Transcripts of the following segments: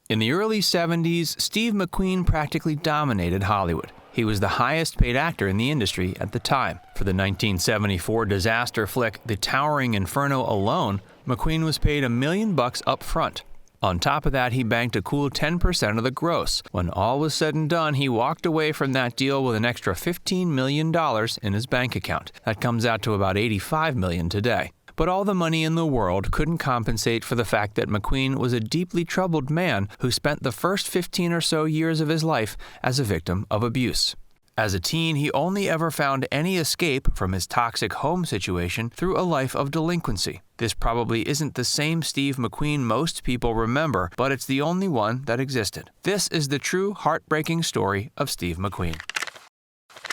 In the early 70s, Steve McQueen practically dominated Hollywood. He was the highest-paid actor in the industry at the time. For the 1974 disaster flick The Towering Inferno alone, McQueen was paid $1 million up front. On top of that, he banked a cool 10% of the gross. When all was said and done, he walked away from that deal with an extra $15 million in his bank account. That comes out to about $85 million today. But all the money in the world couldn't compensate for the fact that McQueen was a deeply troubled man who spent the first 15 or so years of his life as a victim of abuse. As a teen, he only ever found any escape from his toxic home situation through a life of delinquency. This probably isn't the same Steve McQueen most people remember, but it's the only one that existed. This is the true heartbreaking story of Steve McQueen.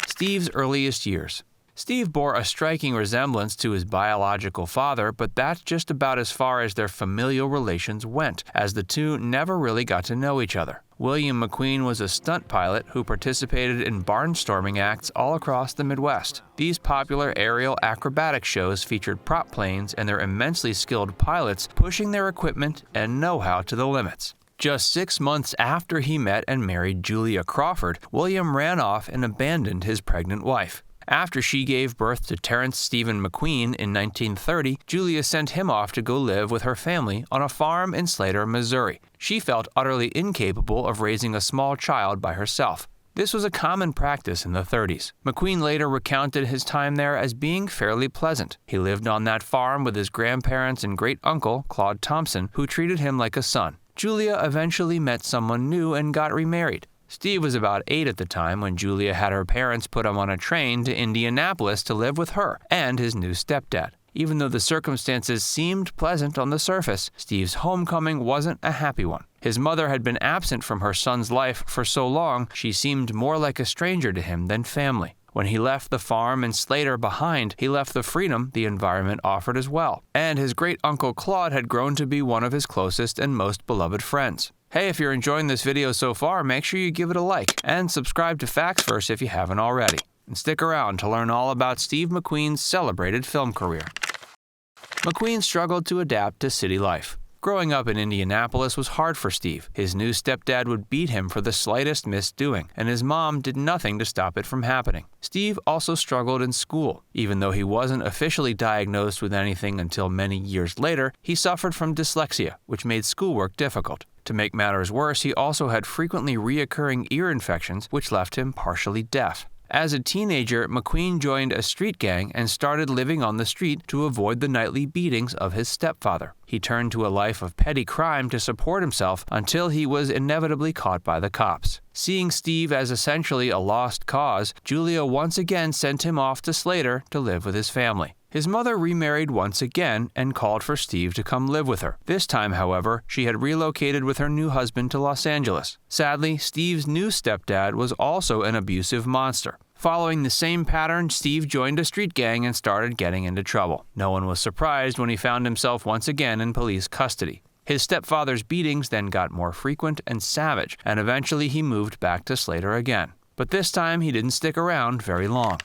Steve's earliest years. Steve bore a striking resemblance to his biological father, but that's just about as far as their familial relations went, as the two never really got to know each other. William McQueen was a stunt pilot who participated in barnstorming acts all across the Midwest. These popular aerial acrobatic shows featured prop planes and their immensely skilled pilots pushing their equipment and know-how to the limits. Just 6 months after he met and married Julia Crawford, William ran off and abandoned his pregnant wife. After she gave birth to Terrence Stephen McQueen in 1930, Julia sent him off to go live with her family on a farm in Slater, Missouri. She felt utterly incapable of raising a small child by herself. This was a common practice in the 30s. McQueen later recounted his time there as being fairly pleasant. He lived on that farm with his grandparents and great-uncle, Claude Thompson, who treated him like a son. Julia eventually met someone new and got remarried. Steve was about 8 at the time when Julia had her parents put him on a train to Indianapolis to live with her and his new stepdad. Even though the circumstances seemed pleasant on the surface, Steve's homecoming wasn't a happy one. His mother had been absent from her son's life for so long, she seemed more like a stranger to him than family. When he left the farm in Slater behind, he left the freedom the environment offered as well. And his great-uncle Claude had grown to be one of his closest and most beloved friends. Hey, if you're enjoying this video so far, make sure you give it a like and subscribe to Facts First if you haven't already. And stick around to learn all about Steve McQueen's celebrated film career. McQueen struggled to adapt to city life. Growing up in Indianapolis was hard for Steve. His new stepdad would beat him for the slightest misdoing, and his mom did nothing to stop it from happening. Steve also struggled in school. Even though he wasn't officially diagnosed with anything until many years later, he suffered from dyslexia, which made schoolwork difficult. To make matters worse, he also had frequently reoccurring ear infections, which left him partially deaf. As a teenager, McQueen joined a street gang and started living on the street to avoid the nightly beatings of his stepfather. He turned to a life of petty crime to support himself until he was inevitably caught by the cops. Seeing Steve as essentially a lost cause, Julia once again sent him off to Slater to live with his family. His mother remarried once again and called for Steve to come live with her. This time, however, she had relocated with her new husband to Los Angeles. Sadly, Steve's new stepdad was also an abusive monster. Following the same pattern, Steve joined a street gang and started getting into trouble. No one was surprised when he found himself once again in police custody. His stepfather's beatings then got more frequent and savage, and eventually he moved back to Slater again. But this time, he didn't stick around very long.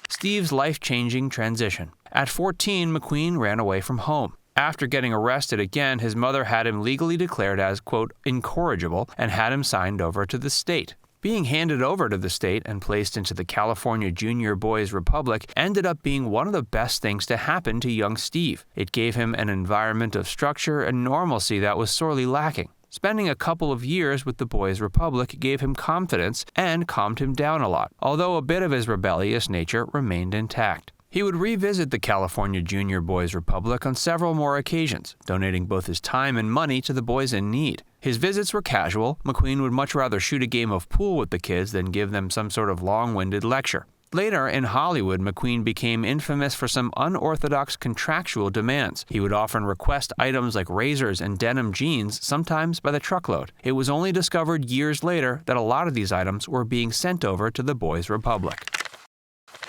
Steve's life-changing transition. At 14, McQueen ran away from home. After getting arrested again, his mother had him legally declared as, quote, incorrigible and had him signed over to the state. Being handed over to the state and placed into the California Junior Boys Republic ended up being one of the best things to happen to young Steve. It gave him an environment of structure and normalcy that was sorely lacking. Spending a couple of years with the Boys Republic gave him confidence and calmed him down a lot, although a bit of his rebellious nature remained intact. He would revisit the California Junior Boys Republic on several more occasions, donating both his time and money to the boys in need. His visits were casual. McQueen would much rather shoot a game of pool with the kids than give them some sort of long-winded lecture. Later, in Hollywood, McQueen became infamous for some unorthodox contractual demands. He would often request items like razors and denim jeans, sometimes by the truckload. It was only discovered years later that a lot of these items were being sent over to the Boys Republic.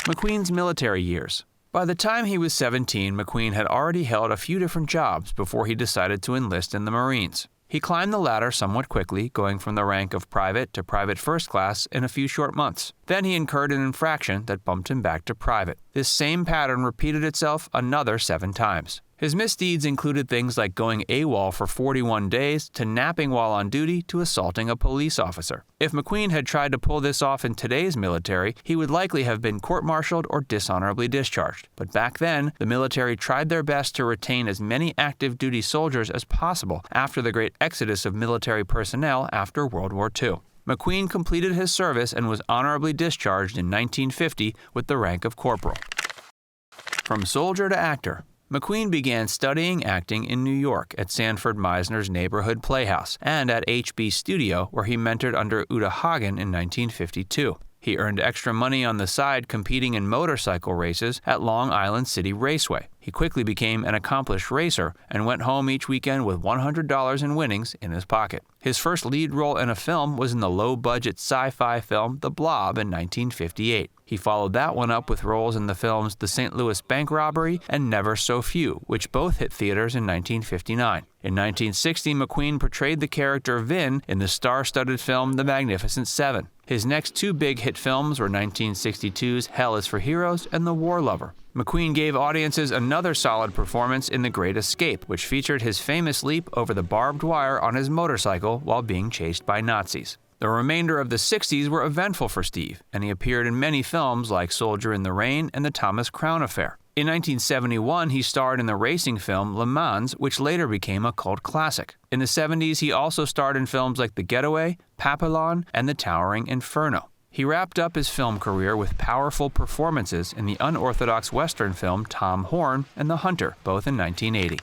McQueen's military years. By the time he was 17, McQueen had already held a few different jobs before he decided to enlist in the Marines. He climbed the ladder somewhat quickly, going from the rank of private to private first class in a few short months. Then he incurred an infraction that bumped him back to private. This same pattern repeated itself another 7 times. His misdeeds included things like going AWOL for 41 days, to napping while on duty, to assaulting a police officer. If McQueen had tried to pull this off in today's military, he would likely have been court-martialed or dishonorably discharged. But back then, the military tried their best to retain as many active duty soldiers as possible after the great exodus of military personnel after World War II. McQueen completed his service and was honorably discharged in 1950 with the rank of corporal. From soldier to actor, McQueen began studying acting in New York at Sanford Meisner's Neighborhood Playhouse and at HB Studio, where he mentored under Uta Hagen in 1952. He earned extra money on the side competing in motorcycle races at Long Island City Raceway. He quickly became an accomplished racer and went home each weekend with $100 in winnings in his pocket. His first lead role in a film was in the low-budget sci-fi film The Blob in 1958. He followed that one up with roles in the films The St. Louis Bank Robbery and Never So Few, which both hit theaters in 1959. In 1960, McQueen portrayed the character Vin in the star-studded film The Magnificent Seven. His next two big hit films were 1962's Hell is for Heroes and The War Lover. McQueen gave audiences another solid performance in The Great Escape, which featured his famous leap over the barbed wire on his motorcycle while being chased by Nazis. The remainder of the 60s were eventful for Steve, and he appeared in many films like Soldier in the Rain and The Thomas Crown Affair. In 1971, he starred in the racing film Le Mans, which later became a cult classic. In the 70s, he also starred in films like The Getaway, Papillon, and The Towering Inferno. He wrapped up his film career with powerful performances in the unorthodox Western film Tom Horn and The Hunter, both in 1980.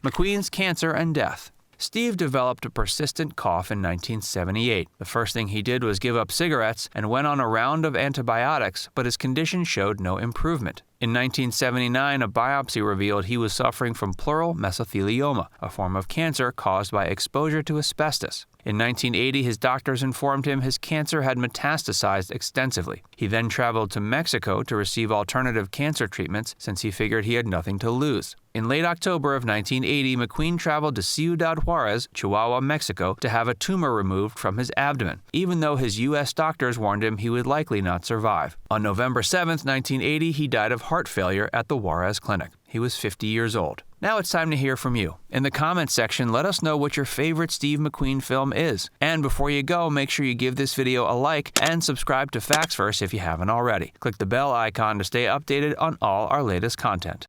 McQueen's cancer and death. Steve developed a persistent cough in 1978. The first thing he did was give up cigarettes and went on a round of antibiotics, but his condition showed no improvement. In 1979, a biopsy revealed he was suffering from pleural mesothelioma, a form of cancer caused by exposure to asbestos. In 1980, his doctors informed him his cancer had metastasized extensively. He then traveled to Mexico to receive alternative cancer treatments since he figured he had nothing to lose. In late October of 1980, McQueen traveled to Ciudad Juarez, Chihuahua, Mexico, to have a tumor removed from his abdomen, even though his U.S. doctors warned him he would likely not survive. On November 7, 1980, he died of heart failure at the Juarez Clinic. He was 50 years old. Now it's time to hear from you. In the comments section, let us know what your favorite Steve McQueen film is. And before you go, make sure you give this video a like and subscribe to Facts First if you haven't already. Click the bell icon to stay updated on all our latest content.